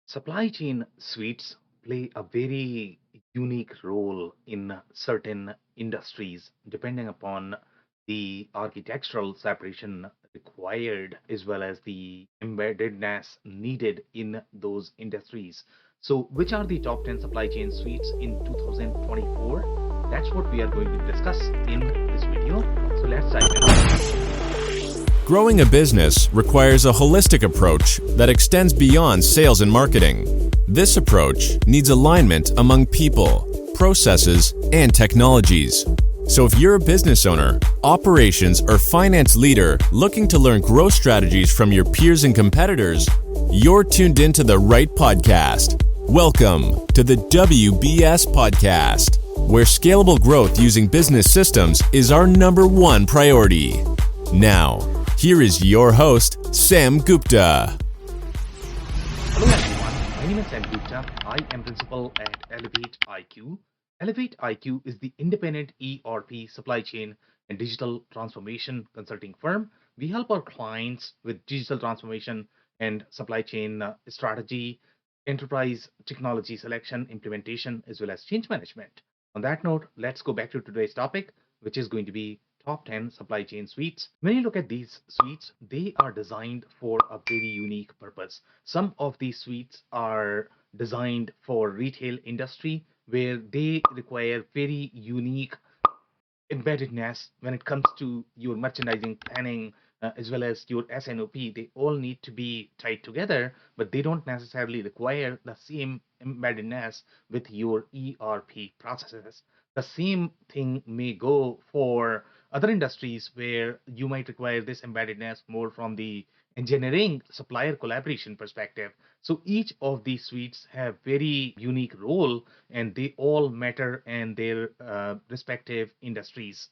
Supply chain suites play a very unique role in certain industries, depending upon the architectural separation required as well as the embeddedness needed in those industries. So, which are the top 10 supply chain suites in 2024? That's what we are going to discuss in this video. So, let's dive in. Growing a business requires a holistic approach that extends beyond sales and marketing. This approach needs alignment among people, processes, and technologies. So if you're a business owner, operations, or finance leader looking to learn growth strategies from your peers and competitors, you're tuned into the right podcast. Welcome to the WBS Podcast, where scalable growth using business systems is our number one priority. Now, here is your host, Sam Gupta. Hello everyone, my name is Sam Gupta. I am principal at Elevate IQ. Elevate IQ is the independent ERP supply chain and digital transformation consulting firm. We help our clients with digital transformation and supply chain strategy, enterprise technology selection, implementation, as well as change management. On that note, let's go back to today's topic, which is going to be top 10 supply chain suites. When you look at these suites, they are designed for a very unique purpose. Some of these suites are designed for retail industry where they require very unique embeddedness when it comes to your merchandising planning as well as your SNOP. They all need to be tied together, but they don't necessarily require the same embeddedness with your ERP processes. The same thing may go for other industries where you might require this embeddedness more from the engineering supplier collaboration perspective. So each of these suites have very unique role and they all matter in their respective industries.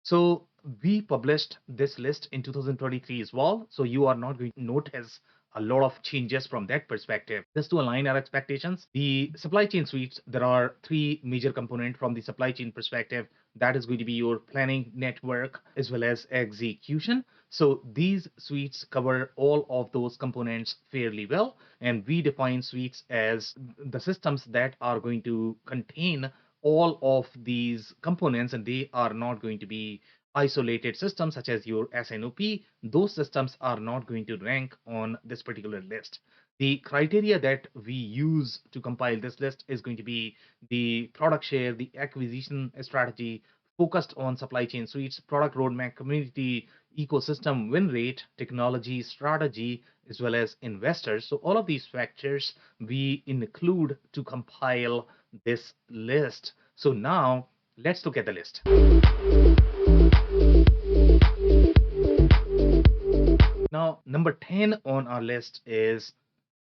So we published this list in 2023 as well. So you are not going to notice a lot of changes from that perspective. Just to align our expectations, the supply chain suites, there are three major components from the supply chain perspective. That is going to be your planning, network, as well as execution. So these suites cover all of those components fairly well. And we define suites as the systems that are going to contain all of these components, and they are not going to be isolated systems such as your SNOP. Those systems are not going to rank on this particular list. The criteria that we use to compile this list is going to be the product share, the acquisition strategy, focused on supply chain suites, product roadmap, community, ecosystem, win rate, technology, strategy, as well as investors. So all of these factors we include to compile this list. So now let's look at the list. Now, number 10 on our list is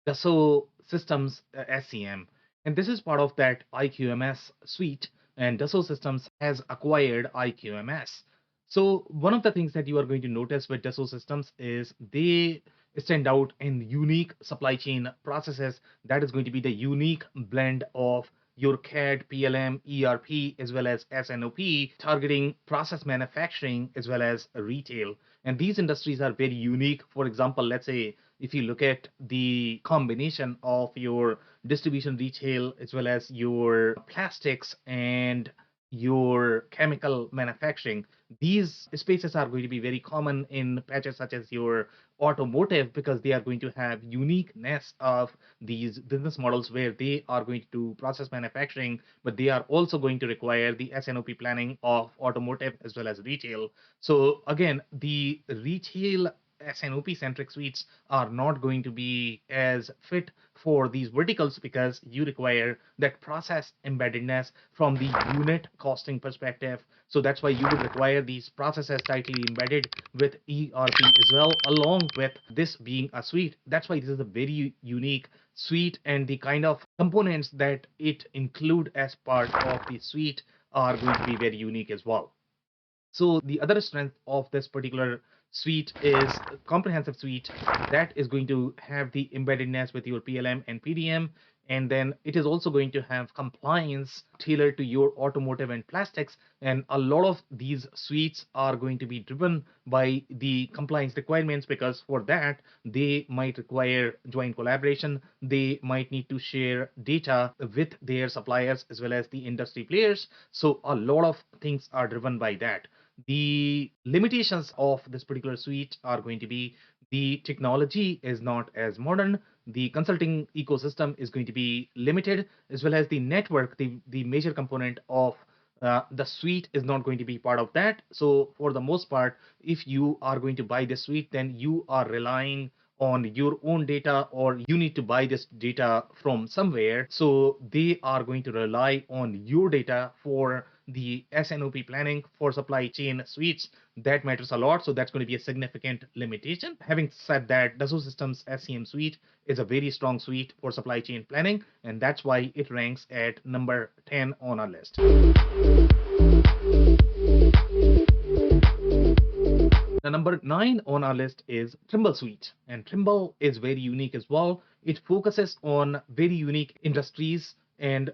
Dassault Systems SCM. And this is part of that IQMS suite. And Dassault Systems has acquired IQMS. So one of the things that you are going to notice with Dassault Systems is they stand out in unique supply chain processes. That is going to be the unique blend of your CAD, PLM, ERP, as well as SNOP, targeting process manufacturing as well as retail. And these industries are very unique. For example, let's say if you look at the combination of your distribution retail as well as your plastics and your chemical manufacturing, these spaces are going to be very common in patches such as your automotive because they are going to have uniqueness of these business models where they are going to do process manufacturing, but they are also going to require the SNOP planning of automotive as well as retail. So again, the retail SNOP centric suites are not going to be as fit for these verticals because you require that process embeddedness from the unit costing perspective. So that's why you would require these processes tightly embedded with ERP as well, along with this being a suite. That's why this is a very unique suite, and the kind of components that it include as part of the suite are going to be very unique as well. So the other strength of this particular suite is a comprehensive suite that is going to have the embeddedness with your PLM and PDM, and then it is also going to have compliance tailored to your automotive and plastics. And a lot of these suites are going to be driven by the compliance requirements, because for that they might require joint collaboration. They might need to share data with their suppliers as well as the industry players. So a lot of things are driven by that. The limitations of this particular suite are going to be the technology is not as modern, the consulting ecosystem is going to be limited, as well as the network, the major component of the suite is not going to be part of that. So for the most part, if you are going to buy this suite, then you are relying on your own data, or you need to buy this data from somewhere. So they are going to rely on your data for the SNOP planning for supply chain suites. That matters a lot. So that's going to be a significant limitation. Having said that, Dassault Systems SCM suite is a very strong suite for supply chain planning, and that's why it ranks at number 10 on our list. The number 9 on our list is Trimble Suite, and Trimble is very unique as well. It focuses on very unique industries, and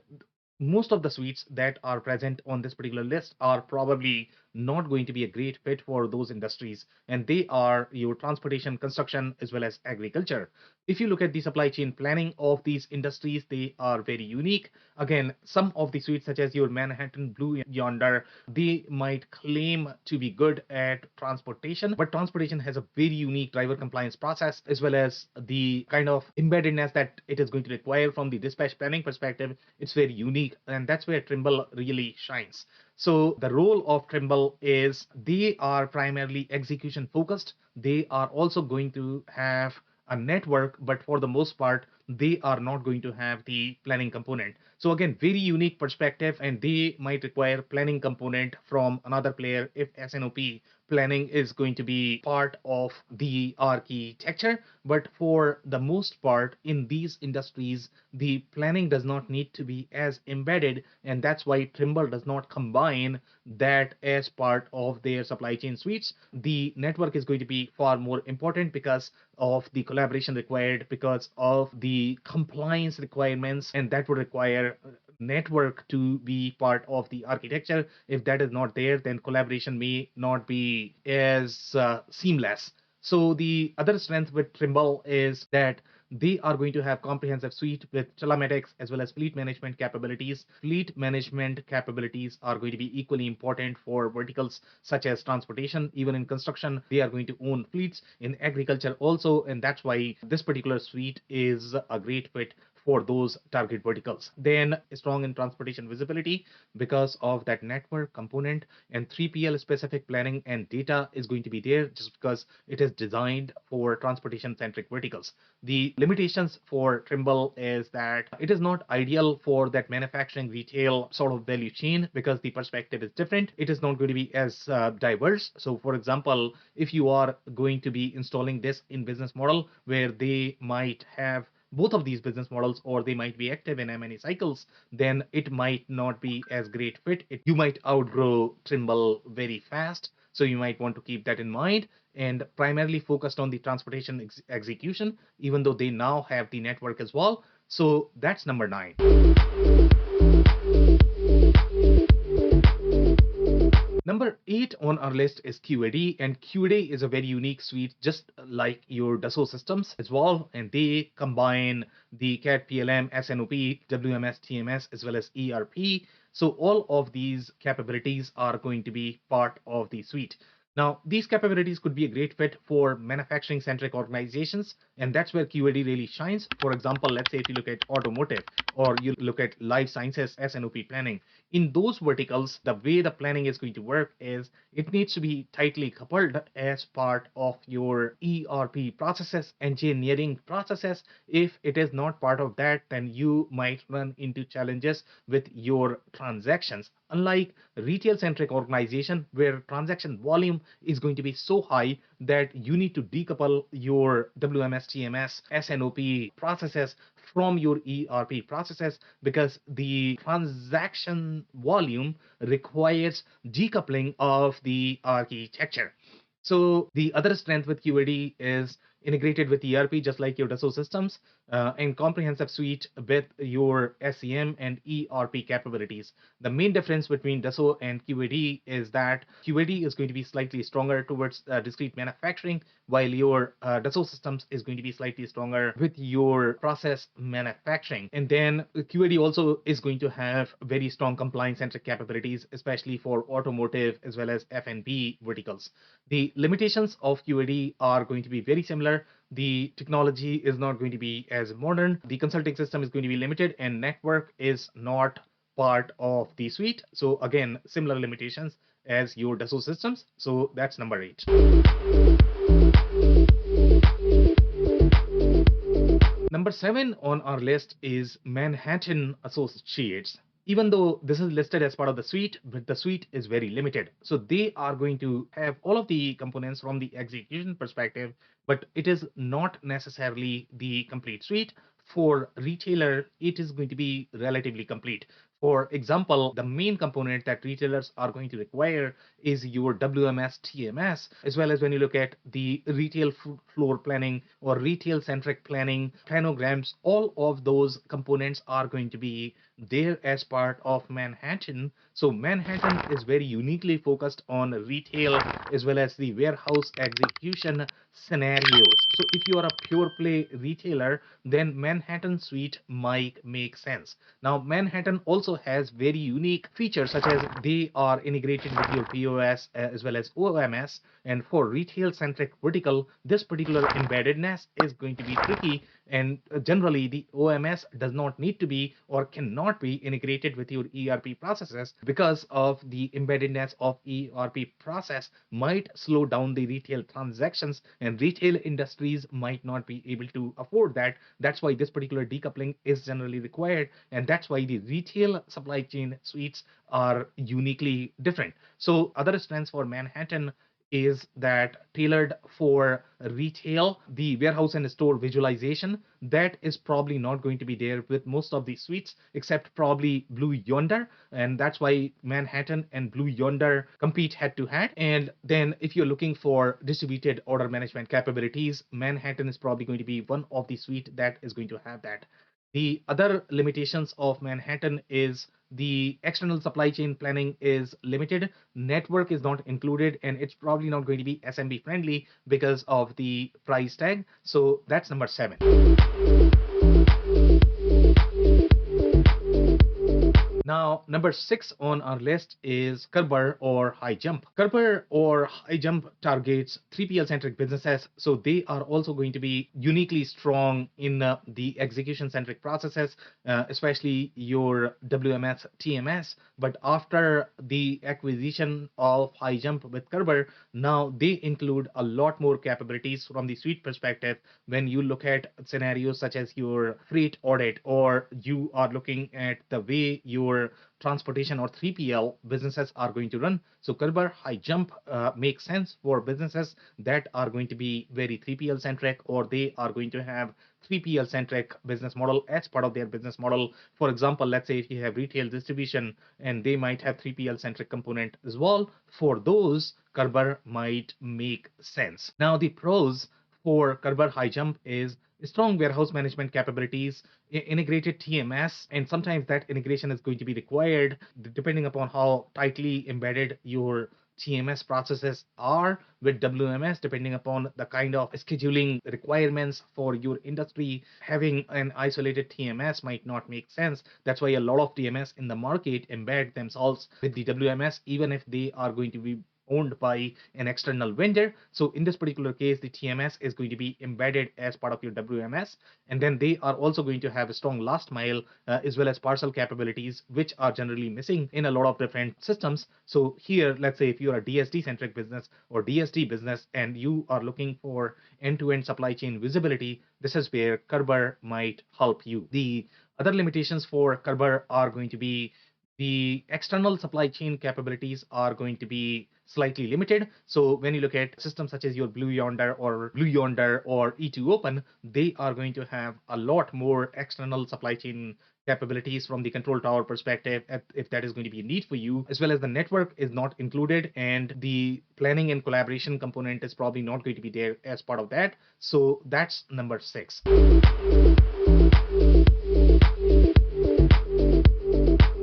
most of the suites that are present on this particular list are probably not going to be a great fit for those industries, and they are your transportation, construction, as well as agriculture. If you look at the supply chain planning of these industries, they are very unique. Again, some of the suites, such as your Manhattan Blue Yonder, they might claim to be good at transportation, but transportation has a very unique driver compliance process, as well as the kind of embeddedness that it is going to require from the dispatch planning perspective. It's very unique, and that's where Trimble really shines. So the role of Trimble is they are primarily execution focused. They are also going to have a network, but for the most part, they are not going to have the planning component. So again, very unique perspective, and they might require planning component from another player if SNOP planning is going to be part of the architecture. But for the most part, in these industries, the planning does not need to be as embedded, and that's why Trimble does not combine that as part of their supply chain suites. The network is going to be far more important because of the collaboration required, because of the compliance requirements, and that would require network to be part of the architecture. If that is not there, then collaboration may not be as seamless. So the other strength with Trimble is that they are going to have comprehensive suite with telematics as well as fleet management capabilities. Fleet management capabilities are going to be equally important for verticals such as transportation. Even in construction, they are going to own fleets, in agriculture also, and that's why this particular suite is a great fit for those target verticals. Then strong in transportation visibility because of that network component, and 3PL specific planning and data is going to be there just because it is designed for transportation centric verticals. The limitations for Trimble is that it is not ideal for that manufacturing retail sort of value chain because the perspective is different. It is not going to be as diverse. So for example, if you are going to be installing this in business model where they might have both of these business models, or they might be active in M&A cycles, then it might not be as great fit. You might outgrow Trimble very fast. So you might want to keep that in mind, and primarily focused on the transportation execution, even though they now have the network as well. So that's number 9. Number 8 on our list is QAD, and QAD is a very unique suite, just like your Dassault systems as well, and they combine the CAD, PLM, SNOP, WMS, TMS, as well as ERP. So all of these capabilities are going to be part of the suite. Now, these capabilities could be a great fit for manufacturing centric organizations, and that's where QAD really shines. For example, let's say if you look at automotive or you look at life sciences SNOP planning, in those verticals, the way the planning is going to work is it needs to be tightly coupled as part of your ERP processes, engineering processes. If it is not part of that, then you might run into challenges with your transactions. Unlike retail centric organization where transaction volume is going to be so high that you need to decouple your WMS, TMS, SNOP processes from your ERP processes, because the transaction volume requires decoupling of the architecture. So the other strength with QAD is integrated with ERP, just like your Dassault systems, and comprehensive suite with your SEM and ERP capabilities. The main difference between Dassault and QAD is that QAD is going to be slightly stronger towards discrete manufacturing, while your Dassault systems is going to be slightly stronger with your process manufacturing. And then QAD also is going to have very strong compliance centric capabilities, especially for automotive as well as F&B verticals. The limitations of QAD are going to be very similar. The technology is not going to be as modern. The consulting system is going to be limited, and network is not part of the suite. So again, similar limitations as your Dassault systems. So that's number 8. Number 7 on our list is Manhattan Associates. Even though this is listed as part of the suite, but the suite is very limited. So they are going to have all of the components from the execution perspective, but it is not necessarily the complete suite. For retailer, it is going to be relatively complete. For example, the main component that retailers are going to require is your WMS, TMS, as well as when you look at the retail floor planning or retail centric planning, planograms, all of those components are going to be there as part of Manhattan. So Manhattan is very uniquely focused on retail as well as the warehouse execution scenarios. So if you are a pure play retailer, then Manhattan suite might make sense. Now Manhattan also has very unique features, such as they are integrated with your POS as well as OMS. And for retail centric vertical, this particular embeddedness is going to be tricky, and generally the OMS does not need to be or cannot be integrated with your ERP processes, because of the embeddedness of ERP process might slow down the retail transactions, and retail industries might not be able to afford that. That's why this particular decoupling is generally required, and that's why the retail supply chain suites are uniquely different. So other strengths for Manhattan is that tailored for retail, the warehouse and store visualization, that is probably not going to be there with most of these suites, except probably Blue Yonder. And that's why Manhattan and Blue Yonder compete head to head. And then if you're looking for distributed order management capabilities, Manhattan is probably going to be one of the suite that is going to have that. The other limitations of Manhattan is the external supply chain planning is limited, network is not included, and it's probably not going to be SMB friendly because of the price tag. So that's number 7. Now, number 6 on our list is Kerber or High Jump. Kerber or High Jump targets 3PL centric businesses, so they are also going to be uniquely strong in the execution centric processes, especially your WMS, TMS. But after the acquisition of High Jump with Kerber, now they include a lot more capabilities from the suite perspective. When you look at scenarios such as your freight audit, or you are looking at the way your transportation or 3PL businesses are going to run. So Kerber High Jump makes sense for businesses that are going to be very 3PL centric, or they are going to have 3PL centric business model as part of their business model. For example, let's say if you have retail distribution and they might have 3PL centric component as well, for those Kerber might make sense. Now the pros for Kerber High Jump is strong warehouse management capabilities, integrated TMS, and sometimes that integration is going to be required depending upon how tightly embedded your TMS processes are with WMS, depending upon the kind of scheduling requirements for your industry. Having an isolated TMS might not make sense. That's why a lot of TMS in the market embed themselves with the WMS, even if they are going to be owned by an external vendor. So in this particular case, the TMS is going to be embedded as part of your WMS. And then they are also going to have a strong last mile as well as parcel capabilities, which are generally missing in a lot of different systems. So here, let's say if you're a DSD centric business or DSD business and you are looking for end-to-end supply chain visibility, this is where Kerber might help you. The other limitations for Kerber are going to be The external supply chain capabilities are going to be slightly limited. So when you look at systems such as your Blue Yonder or E2 Open, they are going to have a lot more external supply chain capabilities from the control tower perspective, if that is going to be a need for you, as well as the network is not included, and the planning and collaboration component is probably not going to be there as part of that. So that's number 6.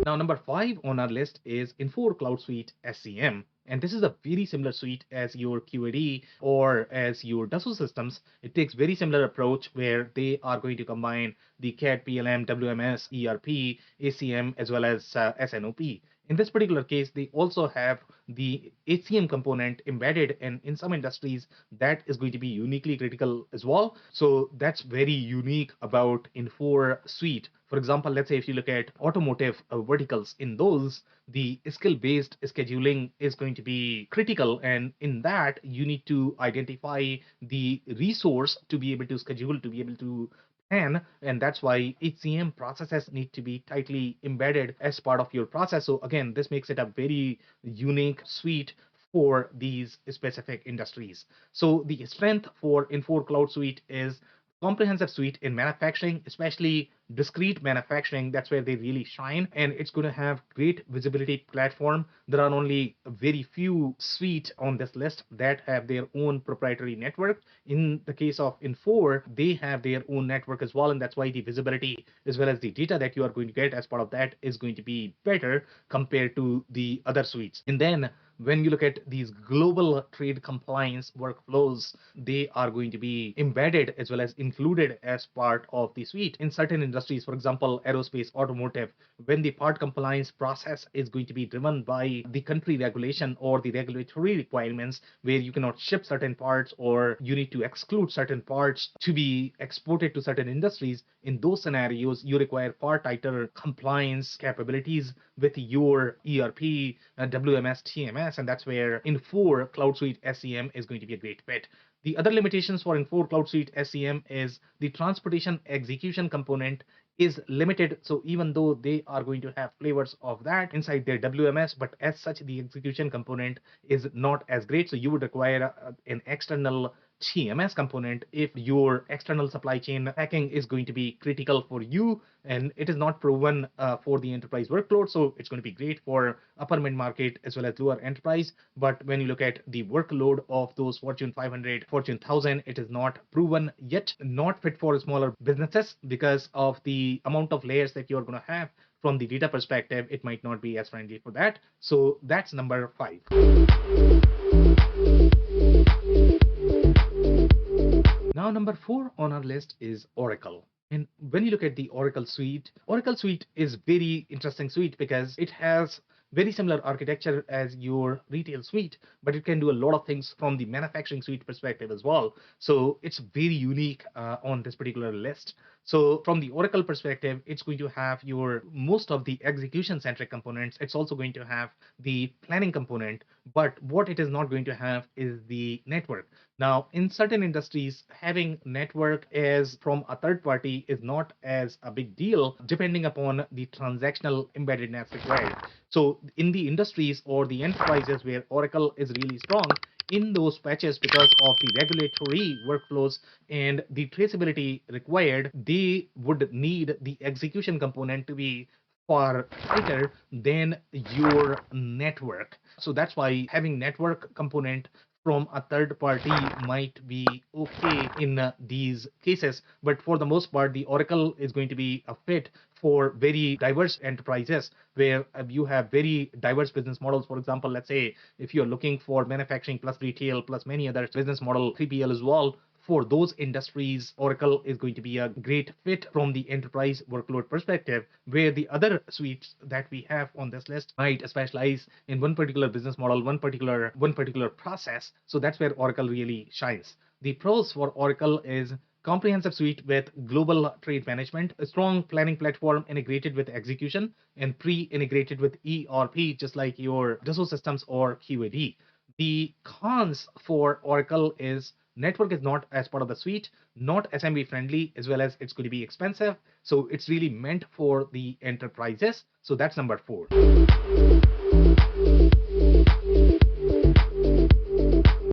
Now, number 5 on our list is Infor Cloud Suite SCM. And this is a very similar suite as your QAD or as your Dassault systems. It takes very similar approach where they are going to combine the CAD, PLM, WMS, ERP, ACM, as well as SNOP. In this particular case, they also have the HCM component embedded, and in some industries, that is going to be uniquely critical as well. So that's very unique about Infor Suite. For example, let's say if you look at automotive verticals, in those, the skill-based scheduling is going to be critical, and in that, you need to identify the resource to be able to schedule, to be able to and that's why HCM processes need to be tightly embedded as part of your process. So again, this makes it a very unique suite for these specific industries. So the strength for Infor Cloud Suite is comprehensive suite in manufacturing, especially discrete manufacturing. That's where they really shine, and it's going to have great visibility platform. There are only very few suite on this list that have their own proprietary network. In the case of Infor, they have their own network as well, and that's why the visibility as well as the data that you are going to get as part of that is going to be better compared to the other suites. And then when you look at these global trade compliance workflows, they are going to be embedded as well as included as part of the suite. In certain industries, for example, aerospace, automotive, when the part compliance process is going to be driven by the country regulation or the regulatory requirements, where you cannot ship certain parts or you need to exclude certain parts to be exported to certain industries, in those scenarios, you require far tighter compliance capabilities with your ERP, WMS, TMS, and that's where Infor Cloud Suite SCM is going to be a great fit. The other limitations for Infor Cloud Suite SCM is the transportation execution component is limited. So even though they are going to have flavors of that inside their WMS, but as such, the execution component is not as great. So you would require an external TMS component if your external supply chain hacking is going to be critical for you, and it is not proven for the enterprise workload. So it's going to be great for upper mid market as well as lower enterprise. But when you look at the workload of those Fortune 500, Fortune 1000, it is not proven yet, not fit for smaller businesses because of the amount of layers that you're going to have. From the data perspective, it might not be as friendly for that. So that's number 5. Now, number 4 on our list is Oracle. And when you look at the Oracle Suite is very interesting suite because it has very similar architecture as your retail suite, but it can do a lot of things from the manufacturing suite perspective as well. So it's very unique on this particular list. So from the Oracle perspective, it's going to have your most of the execution centric components. It's also going to have the planning component, but what it is not going to have is the network. Now, in certain industries, having network as from a third party is not as a big deal, depending upon the transactional embeddedness required. So in the industries or the enterprises where Oracle is really strong, in those patches, because of the regulatory workflows and the traceability required, they would need the execution component to be far tighter than your network. So that's why having network component from a third party might be okay in these cases. But for the most part, the Oracle is going to be a fit for very diverse enterprises where you have very diverse business models. For example, let's say if you're looking for manufacturing plus retail plus many other business model, 3PL as well, for those industries, Oracle is going to be a great fit from the enterprise workload perspective, where the other suites that we have on this list might specialize in one particular business model, one particular process. So that's where Oracle really shines. The pros for Oracle is comprehensive suite with global trade management, a strong planning platform integrated with execution, and pre-integrated with ERP, just like your Dassault systems or QAD. The cons for Oracle is network is not as part of the suite, not SMB friendly, as well as it's going to be expensive. So it's really meant for the enterprises. So that's number 4.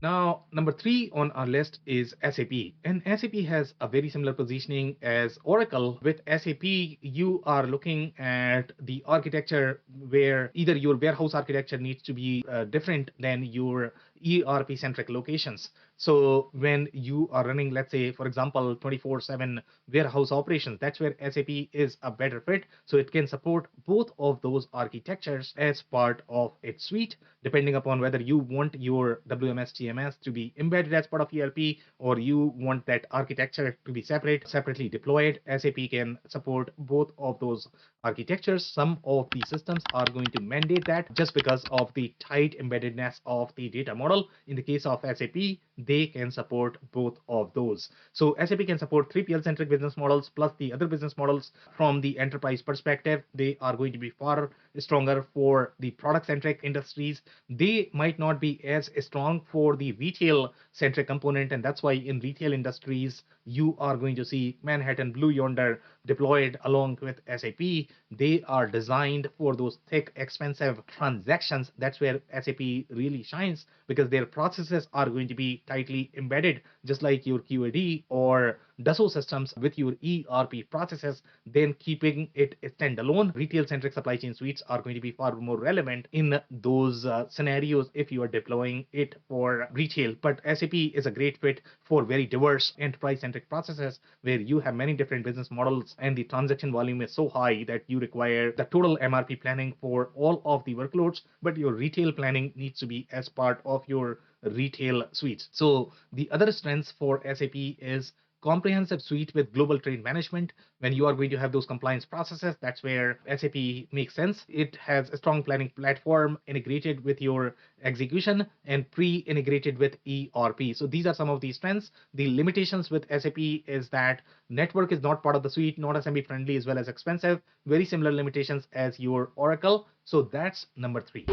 Now, number 3 on our list is SAP. And SAP has a very similar positioning as Oracle. With SAP, you are looking at the architecture where either your warehouse architecture needs to be different than your ERP centric locations. So when you are running, let's say, for example, 24/7 warehouse operations, that's where SAP is a better fit. So it can support both of those architectures as part of its suite, depending upon whether you want your WMS TMS to be embedded as part of ERP or you want that architecture to be separately deployed. SAP can support both of those architectures. Some of the systems are going to mandate that just because of the tight embeddedness of the data model. In the case of SAP, they can support both of those. So SAP can support 3PL centric business models plus the other business models. From the enterprise perspective, they are going to be far stronger for the product centric industries. They might not be as strong for the retail centric component, and that's why in retail industries you are going to see Manhattan Blue Yonder deployed along with SAP. They are designed for those thick, expensive transactions. That's where SAP really shines because their processes are going to be tightly embedded, just like your QAD or Dassault systems with your ERP processes. Then keeping it standalone, retail-centric supply chain suites are going to be far more relevant in those scenarios if you are deploying it for retail. But SAP is a great fit for very diverse enterprise-centric processes where you have many different business models and the transaction volume is so high that you require the total MRP planning for all of the workloads, but your retail planning needs to be as part of your retail suites. So the other strengths for SAP is comprehensive suite with global trade management. When you are going to have those compliance processes, that's where SAP makes sense. It has a strong planning platform integrated with your execution and pre-integrated with ERP. So these are some of the strengths. The limitations with SAP is that network is not part of the suite, not SMB friendly as well as expensive. Very similar limitations as your Oracle. So that's number 3.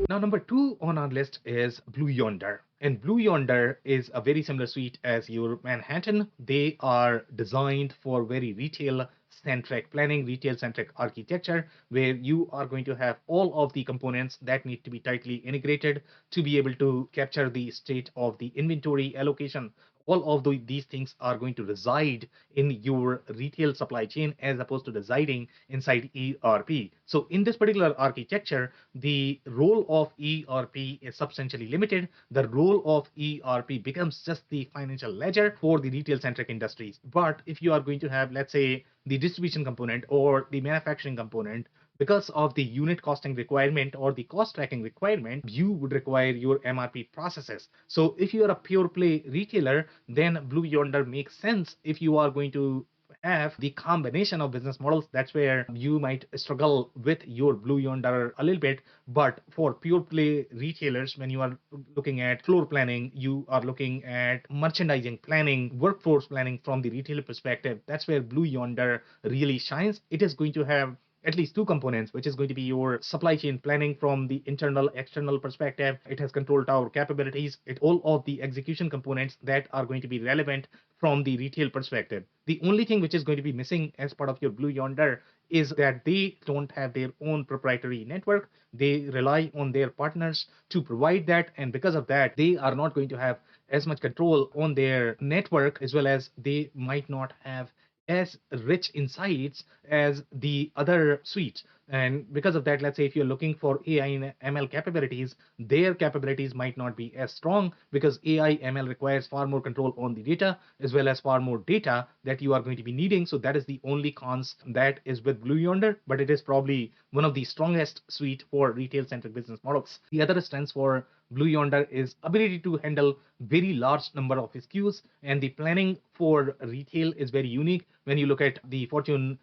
Now, number 2 on our list is Blue Yonder. And Blue Yonder is a very similar suite as your Manhattan. They are designed for very retail centric planning, retail centric architecture, where you are going to have all of the components that need to be tightly integrated to be able to capture the state of the inventory allocation. All of these things are going to reside in your retail supply chain as opposed to residing inside ERP. So in this particular architecture, the role of ERP is substantially limited. The role of ERP becomes just the financial ledger for the retail centric industries. But if you are going to have, let's say, the distribution component or the manufacturing component, because of the unit costing requirement or the cost tracking requirement, you would require your MRP processes. So if you are a pure play retailer, then Blue Yonder makes sense. If you are going to have the combination of business models, that's where you might struggle with your Blue Yonder a little bit. But for pure play retailers, when you are looking at floor planning, you are looking at merchandising planning, workforce planning from the retailer perspective, that's where Blue Yonder really shines. It is going to have at least 2 components, which is going to be your supply chain planning from the internal external perspective. It has control tower capabilities. All of the execution components that are going to be relevant from the retail perspective. The only thing which is going to be missing as part of your Blue Yonder is that they don't have their own proprietary network. They rely on their partners to provide that, and because of that, they are not going to have as much control on their network, as well as they might not have as rich insights as the other suites. And because of that, let's say if you're looking for AI and ML capabilities, their capabilities might not be as strong because AI ML requires far more control on the data as well as far more data that you are going to be needing. So that is the only cons that is with Blue Yonder, but it is probably one of the strongest suite for retail centric business models. The other strengths for Blue Yonder is ability to handle very large number of SKUs, and the planning for retail is very unique. When you look at the Fortune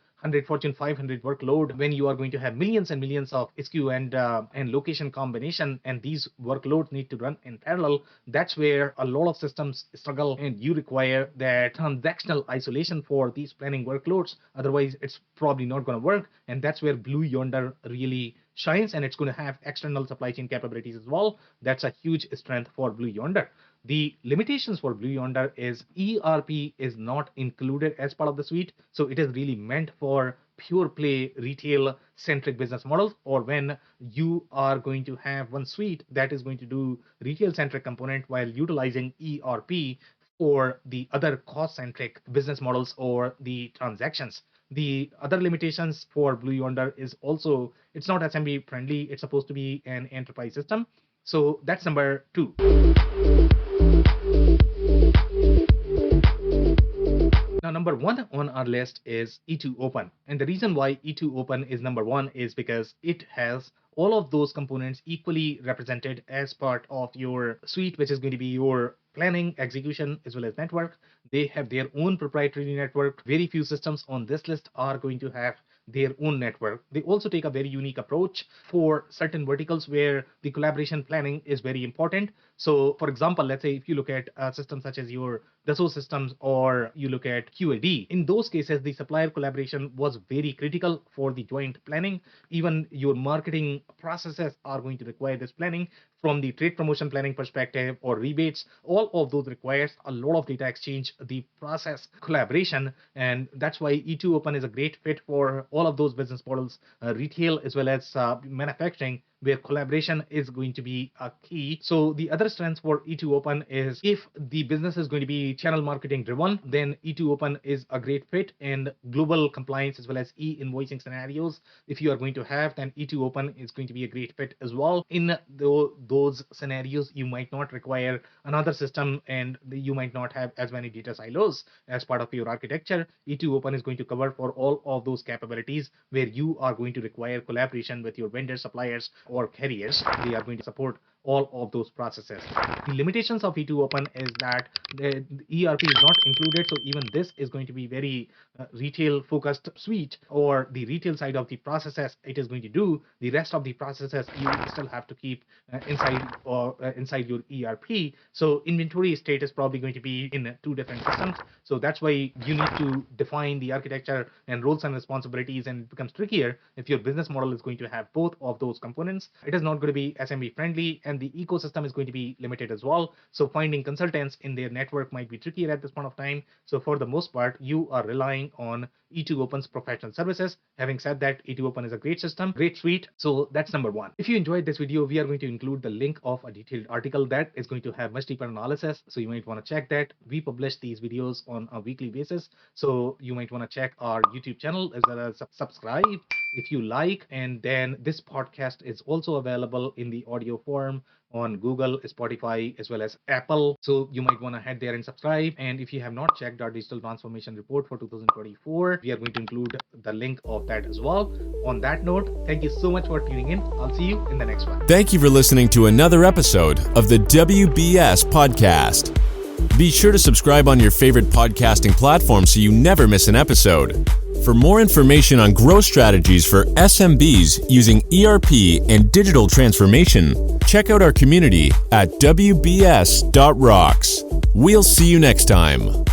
Fortune 500 workload, when you are going to have millions and millions of SKU and location combination, and these workloads need to run in parallel, that's where a lot of systems struggle, and you require that transactional isolation for these planning workloads. Otherwise, it's probably not going to work, and that's where Blue Yonder really shines, and it's going to have external supply chain capabilities as well. That's a huge strength for Blue Yonder. The limitations for Blue Yonder is ERP is not included as part of the suite. So it is really meant for pure play retail centric business models, or when you are going to have one suite that is going to do retail centric component while utilizing ERP for the other cost centric business models or the transactions. The other limitations for Blue Yonder is also it's not SMB friendly. It's supposed to be an enterprise system. So that's number 2. Now, number 1 on our list is E2 Open. And the reason why E2 Open is number 1 is because it has all of those components equally represented as part of your suite, which is going to be your planning, execution, as well as network. They have their own proprietary network. Very few systems on this list are going to have their own network. They also take a very unique approach for certain verticals where the collaboration planning is very important. So for example, let's say if you look at systems such as your Dassault systems, or you look at QAD, in those cases, the supplier collaboration was very critical for the joint planning. Even your marketing processes are going to require this planning from the trade promotion planning perspective, or rebates. All of those requires a lot of data exchange, the process collaboration, and that's why E2 Open is a great fit for all of those business models, retail as well as manufacturing, where collaboration is going to be a key. So the other strength for E2 Open is if the business is going to be channel marketing driven, then E2 Open is a great fit. And global compliance as well as e-invoicing scenarios, if you are going to have, then E2 Open is going to be a great fit as well. In those scenarios, you might not require another system, and you might not have as many data silos as part of your architecture. E2 Open is going to cover for all of those capabilities where you are going to require collaboration with your vendors, suppliers, or carriers. They are going to support all of those processes. The limitations of E2 Open is that the ERP is not included. So even this is going to be very retail focused suite, or the retail side of the processes it is going to do. The rest of the processes you still have to keep inside your ERP. So inventory state is probably going to be in 2 different systems. So that's why you need to define the architecture and roles and responsibilities, and it becomes trickier if your business model is going to have both of those components. It is not going to be SMB friendly, and the ecosystem is going to be limited as well. So finding consultants in their network might be trickier at this point of time. So for the most part, you are relying on E2 Open's professional services. Having said that, E2 Open is a great system, great suite. So that's number 1. If you enjoyed this video, we are going to include the link of a detailed article that is going to have much deeper analysis. So you might want to check that. We publish these videos on a weekly basis. So you might want to check our YouTube channel as well as subscribe if you like. And then this podcast is also available in the audio form on Google, Spotify, as well as Apple. So you might want to head there and subscribe. And if you have not checked our digital transformation report for 2024, we are going to include the link of that as well. On that note, thank you so much for tuning in. I'll see you in the next one. Thank you for listening to another episode of the WBS podcast. Be sure to subscribe on your favorite podcasting platform so you never miss an episode. For more information on growth strategies for SMBs using ERP and digital transformation, check out our community at WBS.rocks. We'll see you next time.